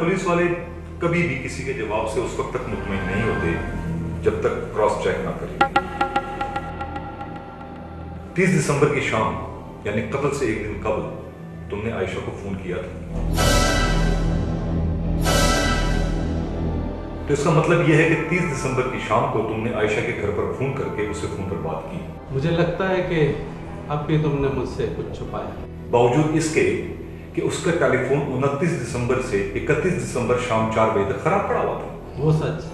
Police वाले कभी भी किसी के जवाब से उस वक्त तक मुतमईन नहीं होते जब तक क्रॉस चेक ना करें। 30 दिसंबर की शाम यानी कत्ल से एक दिन कबल तुमने आयशा को फोन किया था, तो इसका मतलब यह है कि 30 दिसंबर की शाम को तुमने आयशा के घर पर फोन करके उससे फोन पर बात की। मुझे लगता है कि अब भी तुमने मुझसे कुछ छुपाया, बावजूद इसके कि उसका टेलीफोन 29 दिसंबर से 31 दिसंबर शाम 4 बजे तक खराब पड़ा हुआ था। वो सच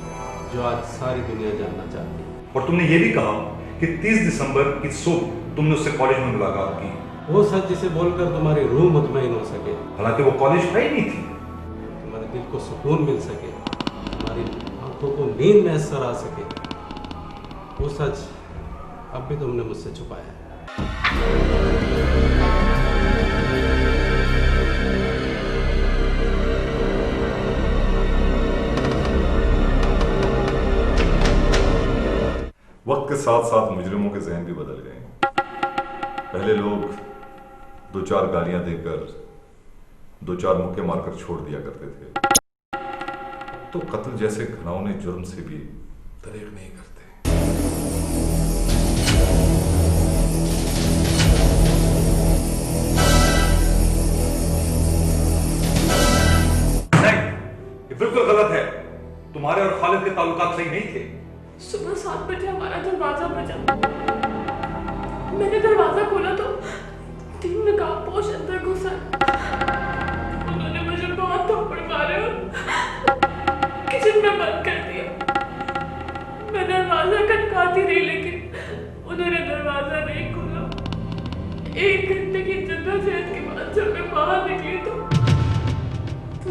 जो आज सारी दुनिया जानना चाहती है। और तुमने ये भी कहा कि 30 दिसंबर की सुबह तुमने उससे कॉलेज में मुलाकात की। वो सच जिसे बोलकर तुम्हारी रूह मुतमईन हो सके, हालांकि वो कॉलेज है ही नहीं थी। तुम्हारे दिल को सुकून मिल सके, तुम्हारी आंखों को नींद मैसर आ सके, वो सच अब भी तुमने मुझसे छुपाया है। वक्त के साथ साथ मुजरिमों के जहन भी बदल गए। पहले लोग 2-4 गालियां देकर 2-4 मुक्के मारकर छोड़ दिया करते थे, तो कत्ल जैसे घिनौने जुर्म से भी दरेक नहीं करते। नहीं, ये बिल्कुल गलत है। तुम्हारे और खालिद के ताल्लुकात सही नहीं थे। सुबह 7 बजे हमारा दरवाजा बजा। मैंने दरवाजा खोला तो 3 नकाबपोश अंदर घुसा। उन्होंने मुझे बहुत थप्पड़ मारे और किचन में बंद कर दिया। मैं दरवाजा खटखटाती रही लेकिन उन्होंने दरवाजा नहीं खोला। 1 घंटे की जद्दोजहद के बाद जब मैं बाहर निकली तो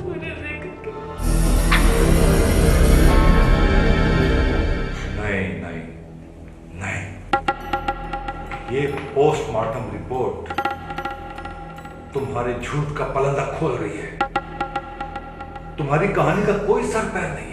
मुझे देखकर नहीं, ये पोस्टमार्टम रिपोर्ट तुम्हारे झूठ का पलंदा खोल रही है। तुम्हारी कहानी का कोई सर पैर नहीं है।